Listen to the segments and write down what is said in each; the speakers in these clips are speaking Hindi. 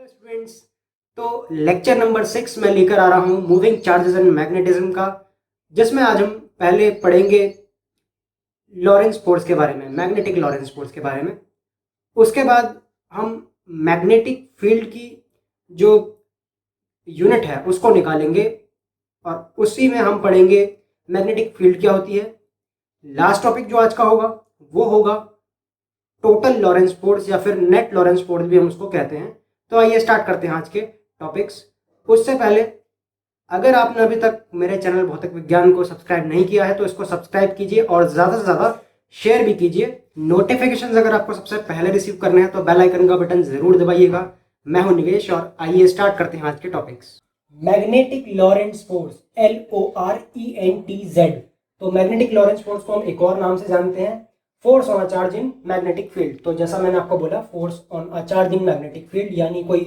Hello students. तो लेक्चर नंबर 6 में लेकर आ रहा हूँ मूविंग चार्जेस एंड मैग्नेटिज्म का, जिसमें आज हम पहले पढ़ेंगे लॉरेंस फोर्स के बारे में, मैग्नेटिक लॉरेंस फोर्स के बारे में। उसके बाद हम मैग्नेटिक फील्ड की जो यूनिट है उसको निकालेंगे और उसी में हम पढ़ेंगे मैग्नेटिक फील्ड क्या होती है। लास्ट टॉपिक जो आज का होगा वो होगा टोटल लॉरेंस फोर्स या फिर नेट लॉरेंस फोर्स भी हम उसको कहते हैं। तो आइए स्टार्ट करते हैं आज के टॉपिक्स। उससे पहले अगर आपने अभी तक मेरे चैनल भौतिक विज्ञान को सब्सक्राइब नहीं किया है तो इसको सब्सक्राइब कीजिए और ज़्यादा से ज़्यादा शेयर भी कीजिए। नोटिफिकेशन अगर आपको सबसे पहले रिसीव करने हैं तो बेल आइकन का बटन ज़रूर दबाइएगा। मैं हूं निवेश और आइए स्टार्ट करते हैं आज के topics. Magnetic Lorentz force, LORENTZ। तो मैग्नेटिक लॉरेंस फोर्स को हम एक और नाम से जानते हैं, force on a charge in magnetic field. तो जैसा मैंने आपको बोला, force on a charge in magnetic field, यानी कोई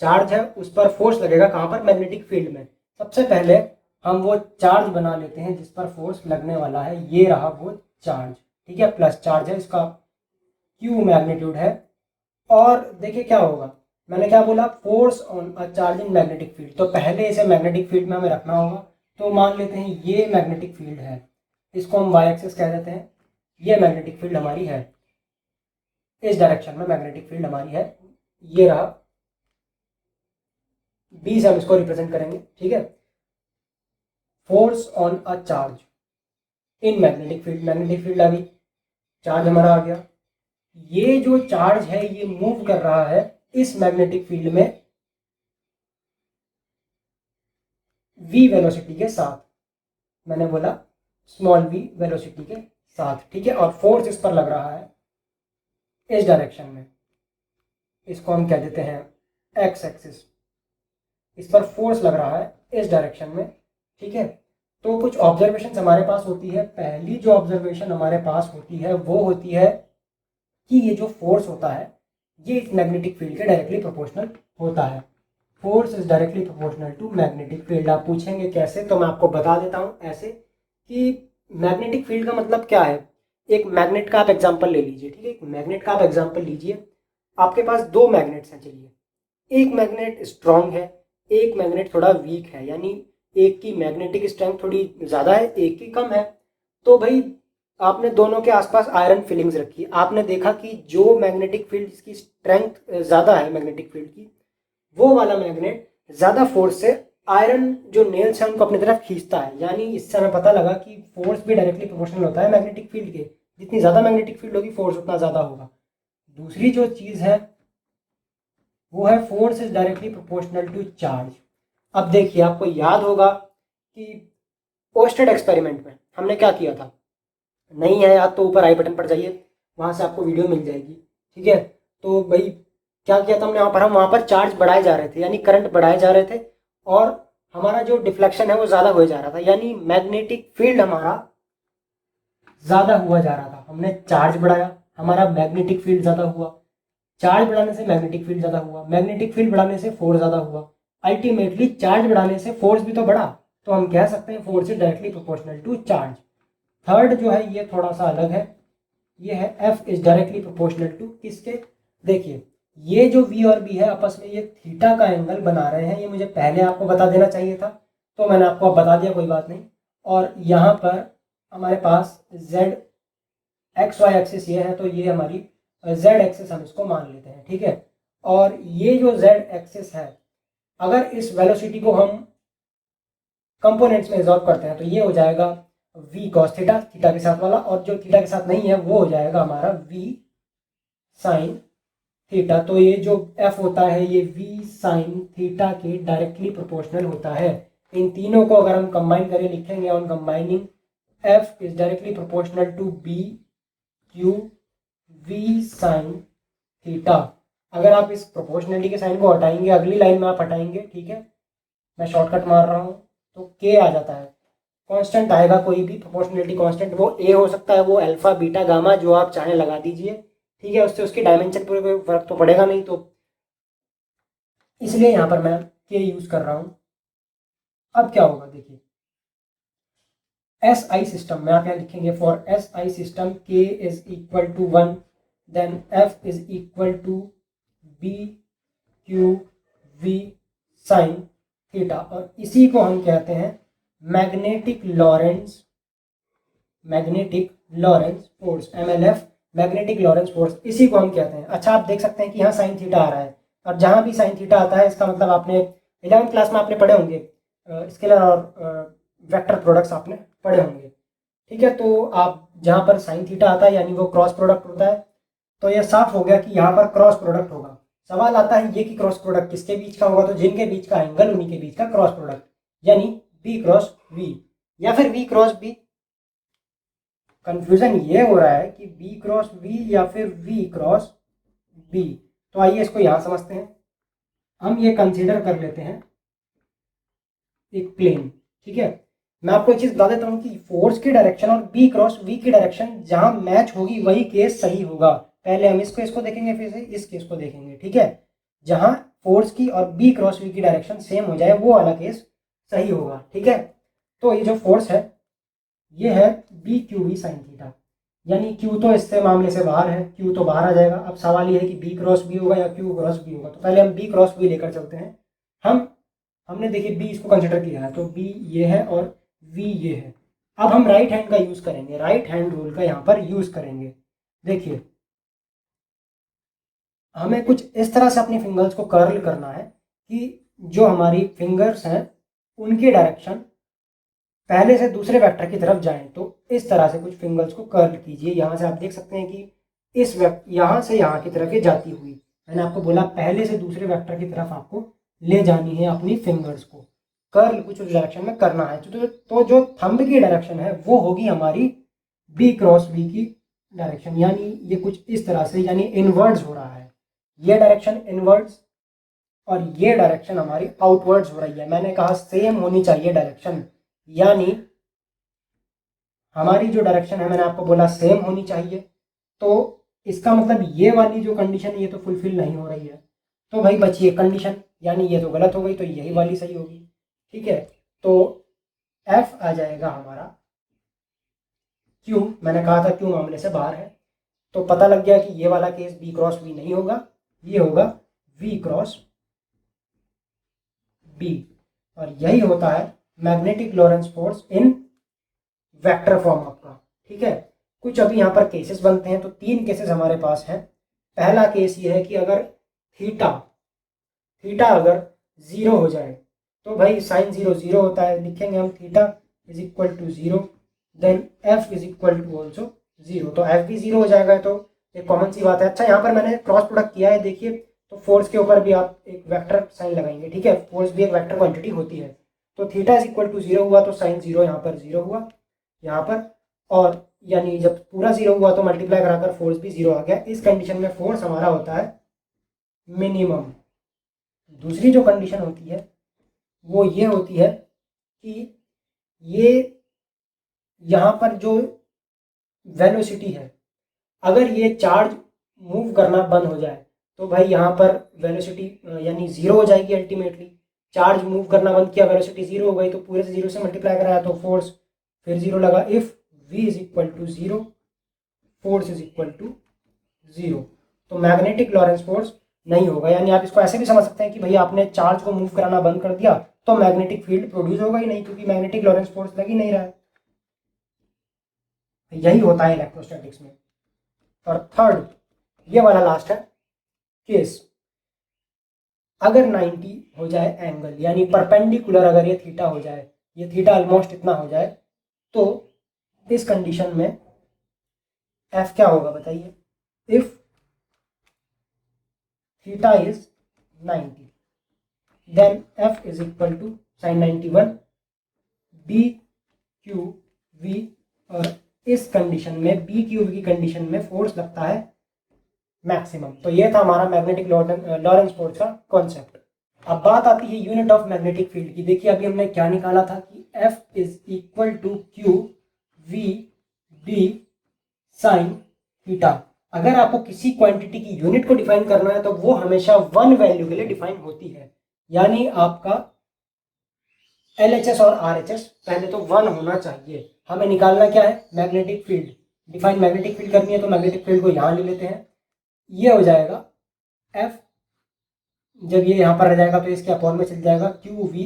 चार्ज है उस पर फोर्स लगेगा, कहाँ पर? मैग्नेटिक फील्ड में। सबसे पहले हम वो चार्ज बना लेते हैं जिस पर फोर्स लगने वाला है। ये रहा वो चार्ज, ठीक है, प्लस चार्ज है, इसका Q मैग्नीट्यूड है। और देखिए क्या होगा, मैंने क्या बोला, force on a charge in magnetic field. तो पहले इसे मैग्नेटिक फील्ड में हमें रखना होगा। तो मान लेते हैं ये मैग्नेटिक फील्ड है, इसको हम वाई एक्सिस कह देते हैं। ये मैग्नेटिक फील्ड हमारी है, इस डायरेक्शन में मैग्नेटिक फील्ड हमारी है। ये रहा, बी से हम इसको रिप्रेजेंट करेंगे, ठीक है। Force on a charge in magnetic field, magnetic field आ गई, चार्ज हमारा आ गया। ये जो चार्ज है ये मूव कर रहा है इस मैग्नेटिक फील्ड में v वेलोसिटी के साथ। मैंने बोला स्मॉल v वेलोसिटी के साथ, ठीक है। और फोर्स इस पर लग रहा है इस डायरेक्शन में, इसको हम कह देते हैं x एक्सिस। इस पर फोर्स लग रहा है इस डायरेक्शन में, ठीक है। तो कुछ ऑब्जर्वेशन हमारे पास होती है। पहली जो ऑब्जर्वेशन हमारे पास होती है वो होती है कि ये जो फोर्स होता है ये इस मैग्नेटिक फील्ड के डायरेक्टली प्रोपोर्शनल होता है। Force is directly proportional to magnetic field. आप पूछेंगे कैसे, तो मैं आपको बता देता हूँ ऐसे कि मैग्नेटिक फील्ड का मतलब क्या है। एक मैग्नेट का आप एग्जांपल ले लीजिए, ठीक है। एक मैग्नेट का आप एग्जांपल लीजिए। आपके पास दो मैग्नेट्स हैं, चलिए। एक मैग्नेट स्ट्रांग है, एक मैग्नेट थोड़ा वीक है, यानी एक की मैग्नेटिक स्ट्रेंथ थोड़ी ज़्यादा है, एक की कम है। तो भाई आपने दोनों के आसपास आयरन फिलिंग्स रखी। आपने देखा कि जो मैग्नेटिक फील्ड जिसकी स्ट्रेंथ ज़्यादा है मैग्नेटिक फील्ड की, वो वाला मैग्नेट ज़्यादा फोर्स से आयरन जो नेल्स हैं उनको अपनी तरफ खींचता है। यानी इससे हमें पता लगा कि फोर्स भी डायरेक्टली प्रोपोर्शनल होता है मैग्नेटिक फील्ड के। जितनी ज़्यादा मैग्नेटिक फील्ड होगी फोर्स उतना ज़्यादा होगा। दूसरी जो चीज़ है वो है force is directly proportional to charge. अब देखिए, आपको याद होगा कि ओस्टेड एक्सपेरिमेंट में हमने क्या किया था। नहीं है याद तो ऊपर आई बटन पर जाइए, वहाँ से आपको वीडियो मिल जाएगी, ठीक है। तो भाई क्या किया था हमने वहाँ पर, हम वहाँ पर चार्ज बढ़ाए जा रहे थे, यानी करंट बढ़ाए जा रहे थे, और हमारा जो डिफ्लेक्शन है वो ज़्यादा हो जा रहा था, यानी मैग्नेटिक फील्ड हमारा ज़्यादा हुआ जा रहा था। हमने चार्ज बढ़ाया, हमारा मैग्नेटिक फील्ड ज़्यादा हुआ। चार्ज बढ़ाने से मैग्नेटिक फील्ड ज़्यादा हुआ, मैग्नेटिक फील्ड बढ़ाने से फोर्स ज़्यादा हुआ। अल्टीमेटली चार्ज बढ़ाने से फोर्स भी तो बढ़ा। तो हम कह सकते हैं force is directly proportional to charge. Third जो है ये थोड़ा सा अलग है, ये है F is directly proportional to किसके। देखिए ये जो वी और बी है आपस में ये थीटा का एंगल बना रहे हैं। ये मुझे पहले आपको बता देना चाहिए था, तो मैंने आपको अब बता दिया, कोई बात नहीं। और यहाँ पर हमारे पास जेड एक्स वाई एक्सिस ये है, तो ये हमारी जेड एक्सिस हम इसको मान लेते हैं, ठीक है। और ये जो जेड एक्सिस है, अगर इस वेलोसिटी को हम कंपोनेंट्स में रिजॉल्व करते हैं तो ये हो जाएगा v cos थीटा, थीटा के साथ वाला, और जो थीटा के साथ नहीं है वो हो जाएगा हमारा v sin थीटा। तो ये जो f होता है ये v sin थीटा के डायरेक्टली प्रोपोर्शनल होता है। इन तीनों को अगर हम कंबाइन करें, लिखेंगे on combining, f is directly proportional to b q v sin theta. अगर आप इस प्रोपोर्शनलिटी के साइन को हटाएंगे, अगली लाइन में आप हटाएंगे, ठीक है, मैं शॉर्टकट मार रहा हूँ, तो k आ जाता है। कांस्टेंट आएगा कोई भी प्रोपोर्शनलिटी कांस्टेंट, वो a हो सकता है, वो अल्फा बीटा गामा जो आप चाहें लगा दीजिए, ठीक है। उससे उसकी डायमेंशन पर कोई फर्क तो पड़ेगा नहीं, तो इसलिए यहाँ पर मैं k यूज कर रहा हूँ। अब क्या होगा देखिए, एस आई सिस्टम में आप यहाँ लिखेंगे, for S I system k is equal to 1, then f is equal to b q V sine theta, और इसी को हम कहते हैं magnetic Lorentz force, MLF, magnetic Lorentz force, इसी को हम कहते हैं। अच्छा, आप देख सकते हैं कि यहाँ साइन थीटा आ रहा है, और जहाँ भी साइन थीटा आता है इसका मतलब आपने 11th क्लास में आपने पढ़े होंगे, स्केलर और वेक्टर प्रोडक्ट्स आपने पढ़े होंगे, ठीक है। तो आप जहाँ पर साइन थीटा आता है यानी वो क्रॉस प्रोडक्ट होता है, तो ये साफ हो गया कि यहाँ पर क्रॉस प्रोडक्ट होगा। सवाल आता है ये कि क्रॉस प्रोडक्ट किसके बीच का होगा, तो जिनके बीच का एंगल उन्हीं के बीच का क्रॉस प्रोडक्ट, यानी बी क्रॉस वी या फिर वी क्रॉस बी। कंफ्यूजन ये हो रहा है कि बी क्रॉस वी या फिर वी क्रॉस बी। तो आइए इसको यहां समझते हैं। हम ये कंसीडर कर लेते हैं एक प्लेन, ठीक है। मैं आपको एक चीज बता देता हूँ कि फोर्स की डायरेक्शन और बी क्रॉस वी की डायरेक्शन जहां मैच होगी वही केस सही होगा। पहले हम इसको देखेंगे, फिर से इस केस को देखेंगे, ठीक है। जहां फोर्स की और बी क्रॉस वी की डायरेक्शन सेम हो जाए वो वाला केस सही होगा, ठीक है। तो ये जो फोर्स है ये है B Q V sine theta, यानी क्यू तो इससे मामले से बाहर है, क्यू तो बाहर आ जाएगा। अब सवाल ये है कि बी क्रॉस बी होगा या क्यू क्रॉस बी होगा, तो पहले हम बी क्रॉस बी लेकर चलते हैं। हमने देखिए बी इसको कंसिडर किया है, तो बी ये है और वी ये है। अब हम राइट हैंड का यूज करेंगे, राइट हैंड रूल का यहाँ पर यूज करेंगे। देखिए हमें कुछ इस तरह से अपनी फिंगर्स को कर्ल करना है कि जो हमारी फिंगर्स हैं उनकी डायरेक्शन पहले से दूसरे वेक्टर की तरफ जाएं। तो इस तरह से कुछ फिंगर्स को कर्ल कीजिए। यहाँ से आप देख सकते हैं कि इस यहाँ से यहाँ की तरफ ये जाती हुई, मैंने आपको बोला पहले से दूसरे वेक्टर की तरफ आपको ले जानी है अपनी फिंगर्स को, कर्ल कुछ उस डायरेक्शन में करना है। तो जो थंब की डायरेक्शन है वो होगी हमारी बी क्रॉस बी की डायरेक्शन, यानी ये कुछ इस तरह से, यानी इनवर्ड्स हो रहा है, ये डायरेक्शन इनवर्ड्स और ये डायरेक्शन हमारी आउटवर्ड्स हो रही है। मैंने कहा सेम होनी चाहिए डायरेक्शन, यानी हमारी जो डायरेक्शन है मैंने आपको बोला सेम होनी चाहिए। तो इसका मतलब ये वाली जो कंडीशन है ये तो फुलफिल नहीं हो रही है, तो भाई बचिए कंडीशन, यानी ये तो गलत हो गई, तो यही वाली सही होगी, ठीक है। तो एफ आ जाएगा हमारा क्यू, मैंने कहा था क्यू मामले से बाहर है, तो पता लग गया कि ये वाला केस बी क्रॉस वी नहीं होगा, ये होगा वी क्रॉस बी, और यही होता है magnetic Lorentz force in vector form आपका, ठीक है। कुछ अभी यहाँ पर केसेस बनते हैं, तो 3 केसेस हमारे पास हैं। पहला केस ये है कि अगर थीटा अगर 0 हो जाए तो भाई साइन 0 0 होता है, लिखेंगे हम theta is equal to 0, then F is equal to also 0, तो एफ भी 0 हो जाएगा, तो एक कॉमन सी बात है। अच्छा, यहाँ पर मैंने क्रॉस प्रोडक्ट किया है, देखिए, तो फोर्स के ऊपर भी आप एक वेक्टर साइन लगाएंगे, ठीक है, फोर्स भी एक वेक्टर क्वांटिटी होती है। तो थीटा इज इक्वल टू 0 हुआ तो साइन 0 यहाँ पर 0 हुआ यहाँ पर, और यानी जब पूरा 0 हुआ तो मल्टीप्लाई कराकर फोर्स भी 0 आ गया। इस कंडीशन में फोर्स हमारा होता है मिनिमम। दूसरी जो कंडीशन होती है वो ये होती है कि ये यहाँ पर जो वेलोसिटी है, अगर ये चार्ज मूव करना बंद हो जाए तो भाई यहाँ पर वेलोसिटी यानी 0 हो जाएगी अल्टीमेटली। चार्ज मूव करना बंद किया, वेलोसिटी 0 हो गई, तो पूरे से 0 से मल्टीप्लाई कराया तो फोर्स फिर 0 लगा। If v is equal to 0, force is equal to 0, तो मैग्नेटिक लॉरेंस फोर्स नहीं होगा। यानी आप इसको ऐसे भी समझ सकते हैं कि भैया आपने चार्ज को मूव कराना बंद कर दिया तो मैग्नेटिक फील्ड प्रोड्यूस होगा ही नहीं, क्योंकि मैग्नेटिक लॉरेंस फोर्स लग ही नहीं रहा है। यही होता है इलेक्ट्रोस्टैटिक्स में। और थर्ड, ये वाला लास्ट है केस, अगर 90 हो जाए एंगल, यानी परपेंडिकुलर अगर ये थीटा हो जाए, ये थीटा ऑलमोस्ट इतना हो जाए, तो इस कंडीशन में एफ क्या होगा बताइए। If theta is 90 then F is equal to sine 91 B Q V, और इस कंडीशन में बी क्यू वी की कंडीशन में फोर्स लगता है मैक्सिमम। तो ये था हमारा मैग्नेटिक लॉरेंस फोर्स का कॉन्सेप्ट। अब बात आती है यूनिट ऑफ मैग्नेटिक फील्ड की। देखिए अभी हमने क्या निकाला था कि F is equal to Q V B sine theta. अगर आपको किसी क्वांटिटी की यूनिट को डिफाइन करना है तो वो हमेशा 1 वैल्यू के लिए डिफाइन होती है, यानी आपका LHS और RHS पहले तो 1 होना चाहिए। हमें निकालना क्या है, magnetic field, define magnetic field करनी है, तो मैग्नेटिक फील्ड को यहाँ ले लेते हैं, ये हो जाएगा F जब ये यहाँ पर रह जाएगा तो इसके अपॉन में चल जाएगा क्यू वी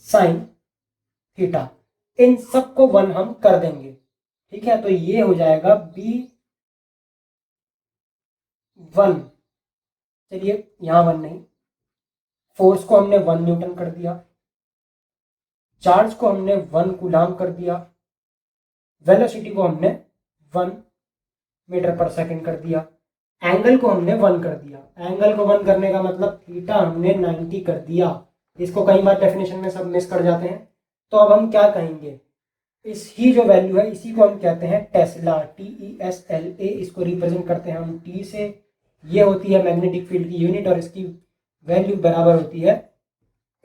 साइन थीटा। इन सबको 1 हम कर देंगे, ठीक है। तो ये हो जाएगा B1, चलिए यहाँ 1 नहीं, फोर्स को हमने 1 न्यूटन कर दिया, चार्ज को हमने 1 कूलाम कर दिया, वेलोसिटी को हमने 1 मीटर पर सेकंड कर दिया, एंगल को हमने 1 कर दिया। एंगल को 1 करने का मतलब थीटा हमने 90 कर दिया। इसको कई बार डेफिनेशन में सब मिस कर जाते हैं। तो अब हम क्या कहेंगे, इस ही जो वैल्यू है इसी को हम कहते हैं टेस्ला, TESLA, इसको रिप्रेजेंट करते हैं हम टी से। ये होती है मैग्नेटिक फील्ड की यूनिट और इसकी वैल्यू बराबर होती है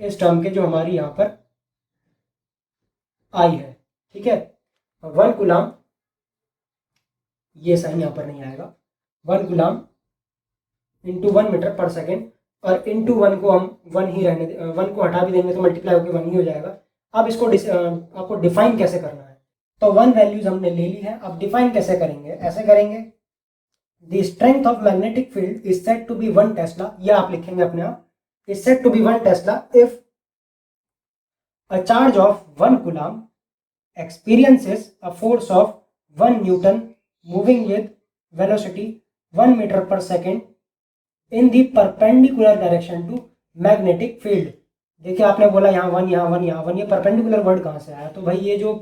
इस टर्म के जो हमारी यहाँ पर आई है, ठीक है। 1 कूलाम, ये साइन यहाँ पर नहीं आएगा, 1 कूलाम इंटू 1 मीटर पर सेकेंड, और इंटू 1 को हम 1 ही रहने 1 को हटा भी देंगे तो मल्टीप्लाई होकर 1 ही हो जाएगा। अब इसको आपको डिफाइन कैसे करना है, तो 1 वैल्यूज हमने ले ली है। अब डिफाइन कैसे करेंगे, ऐसे करेंगे, the strength of magnetic field is said to be 1 tesla, ये आप लिखेंगे अपने आप, is said to be 1 tesla if a charge of 1 coulomb experiences a force of 1 Newton moving with velocity 1 meter per second in the perpendicular direction to magnetic field। देखिए आपने बोला यहाँ 1 यहाँ 1 यहाँ 1, ये परपेंडिकुलर वर्ड कहाँ से आया, तो भाई ये जो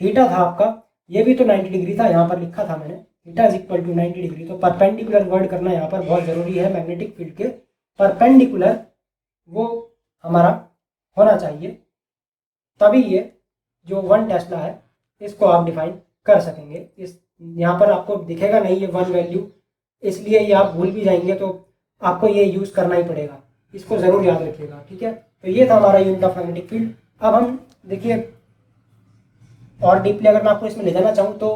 थीटा था आपका ये भी तो 90 डिग्री था, यहाँ पर लिखा था मैंने theta is equal to 90 degree. तो परपेंडिकुलर वर्ड करना यहाँ पर बहुत जरूरी है, मैग्नेटिक फील्ड के परपेंडिकुलर वो हमारा होना चाहिए, तभी ये जो 1 टेस्ला है इसको आप डिफाइन कर सकेंगे। इस यहाँ पर आपको दिखेगा नहीं ये 1 वैल्यू, इसलिए ये आप भूल भी जाएंगे, तो आपको ये यूज़ करना ही पड़ेगा, इसको ज़रूर याद रखिएगा, ठीक है। तो ये था हमारा यूनिट ऑफ मैग्नेटिक फील्ड। अब हम देखिए और डीपली अगर मैं आपको इसमें ले जाना चाहूँ तो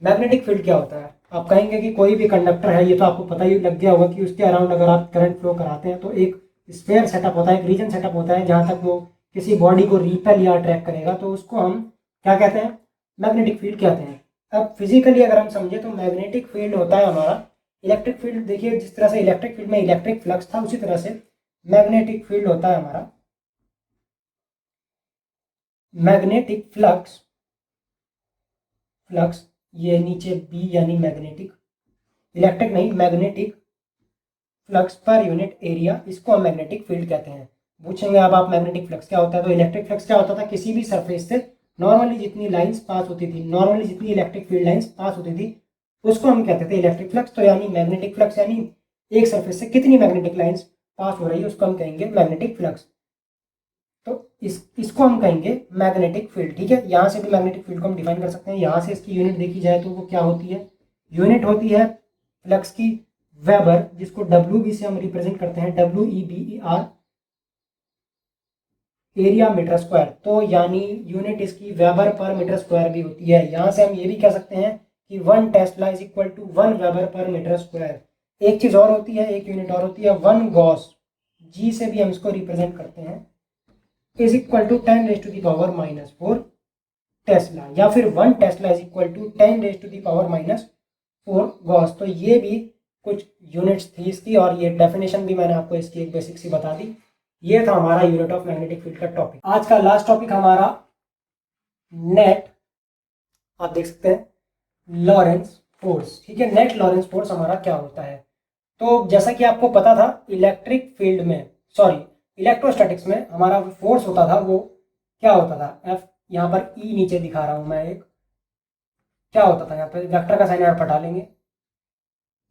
मैग्नेटिक फील्ड क्या होता है। आप कहेंगे कि कोई भी कंडक्टर है, ये तो आपको पता ही लग गया होगा कि उसके अराउंड अगर आप करंट फ्लो कराते हैं तो एक स्फीयर सेटअप होता है, एक रीजन सेटअप होता है जहाँ तक वो किसी बॉडी को रिपेल या अट्रैक्ट करेगा, तो उसको हम क्या कहते हैं, मैग्नेटिक फील्ड कहते हैं। अब फिजिकली अगर हम समझे तो मैग्नेटिक फील्ड होता है हमारा इलेक्ट्रिक फील्ड। देखिए जिस तरह से इलेक्ट्रिक फील्ड में इलेक्ट्रिक फ्लक्स था, उसी तरह से मैग्नेटिक फील्ड होता है हमारा मैग्नेटिक फ्लक्स। फ्लक्स ये नीचे बी यानी मैग्नेटिक, इलेक्ट्रिक नहीं, magnetic flux per unit area, इसको हम मैग्नेटिक फील्ड कहते हैं। पूछेंगे अब आप मैग्नेटिक फ्लक्स क्या होता है, तो इलेक्ट्रिक फ्लक्स क्या होता था, किसी भी सरफेस से नॉर्मली जितनी लाइंस पास होती थी, नॉर्मली जितनी इलेक्ट्रिक फील्ड लाइंस पास होती थी उसको हम कहते थे इलेक्ट्रिक फ्लक्स। तो यानी मैग्नेटिक फ्लक्स यानी एक सरफेस से कितनी मैग्नेटिक लाइंस पास हो रही है उसको हम कहेंगे मैग्नेटिक फ्लक्स। तो इसको हम कहेंगे मैग्नेटिक फील्ड, ठीक है। यहाँ से भी मैग्नेटिक फील्ड को हम डिफाइन कर सकते हैं। यहाँ से इसकी यूनिट देखी जाए तो वो क्या होती है, यूनिट होती है फ्लक्स की वेबर, जिसको WB से हम रिप्रेजेंट करते हैं, WEBER, एरिया मीटर स्क्वायर। तो यानी यूनिट इसकी वेबर पर मीटर स्क्वायर भी होती है। यहाँ से हम ये भी कह सकते हैं कि 1 tesla is equal to 1 weber per metre square. एक चीज़ और होती है, एक यूनिट और होती है 1 गॉस, G से भी हम इसको रिप्रेजेंट करते हैं, is equal to 10 raise to the power -4 tesla, या फिर 1 tesla is equal to 10 raise to the power -4 gauss. तो ये भी कुछ यूनिट्स थी इसकी, और ये डेफिनेशन भी मैंने आपको इसकी एक बेसिक सी बता दी। ये था हमारा यूनिट ऑफ मैग्नेटिक फील्ड का टॉपिक। आज का लास्ट टॉपिक हमारा नेट, आप देख सकते हैं, लॉरेंस फोर्स, ठीक है। नेट लॉरेंस फोर्स हमारा क्या होता है, तो जैसा कि आपको पता था इलेक्ट्रिक फील्ड में, सॉरी इलेक्ट्रोस्टैटिक्स में हमारा फोर्स होता था वो क्या होता था, F, यहाँ पर E नीचे दिखा रहा हूँ मैं एक, क्या होता था, यहाँ पर वेक्टर का साइन यहाँ हटा लेंगे,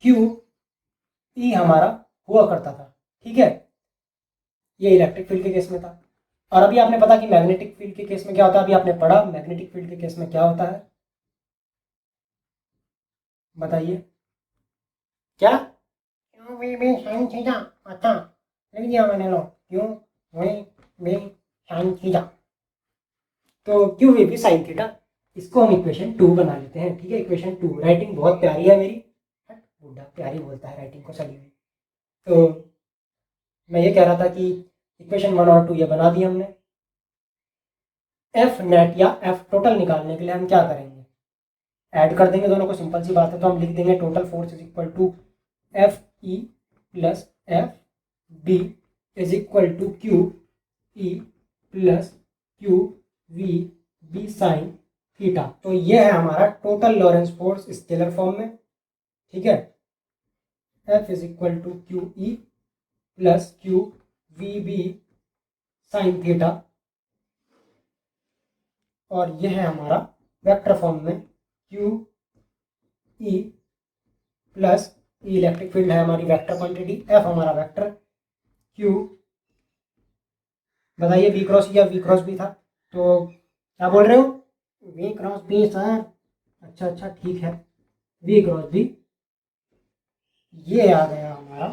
QE हमारा हुआ करता था, ठीक है। ये इलेक्ट्रिक फील्ड के केस में था। और अभी आपने पता कि मैग्नेटिक फील्ड के केस में क्या होता है, अभी आपने पढ़ा मैग्नेटिक फील्ड के केस में क्या होता है, बताइए क्या, अच्छा लिख दिया मैंने, लो क्यों भी साइन थीटा, तो क्यों भी साइन थीटा, इसको हम इक्वेशन 2 बना लेते हैं, ठीक है। इक्वेशन 2, राइटिंग बहुत प्यारी है मेरी, बुढ़ा प्यारी बोलता है राइटिंग को सभी में। तो मैं ये कह रहा था कि इक्वेशन 1 और 2 ये बना दी हमने। एफ नेट या एफ टोटल निकालने के लिए हम क्या करेंगे, ऐड कर देंगे दोनों को, सिंपल सी बात है। तो हम लिख देंगे total force is equal to FE plus B is equal to Q E plus Q V B sine theta. तो ये है हमारा total Lorentz force scalar form में, ठीक है। F is equal to Q E plus Q V B sine theta, और यह है हमारा वेक्टर फॉर्म में Q E plus E electric field है हमारी वेक्टर क्वांटिटी, एफ हमारा वेक्टर, क्यू बताइए वी क्रॉस या वी क्रॉस बी था, तो क्या बोल रहे हो? V cross B sir. अच्छा ठीक है, वी क्रॉस बी। ये आ गया हमारा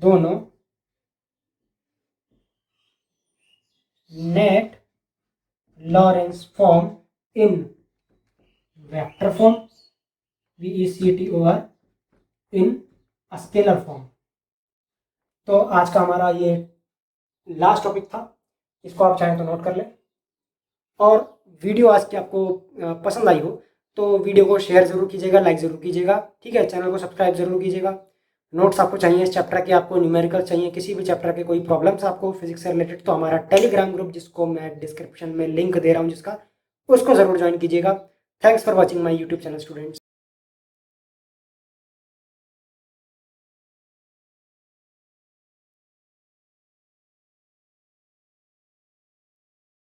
दोनों net Lawrence form in vector form VECTOR in scalar form. तो आज का हमारा ये लास्ट टॉपिक था, इसको आप चाहें तो नोट कर लें। और वीडियो आज की आपको पसंद आई हो तो वीडियो को शेयर ज़रूर कीजिएगा, लाइक ज़रूर कीजिएगा, ठीक है। चैनल को सब्सक्राइब ज़रूर कीजिएगा। नोट्स आपको चाहिए इस चैप्टर के, आपको न्यूमेरिकल चाहिए, किसी भी चैप्टर के कोई प्रॉब्लम्स आपको फिजिक्स से रिलेटेड, तो हमारा टेलीग्राम ग्रुप जिसको मैं डिस्क्रिप्शन में लिंक दे रहा हूँ जिसका, उसको ज़रूर ज्वाइन कीजिएगा। Thanks for watching my YouTube channel students.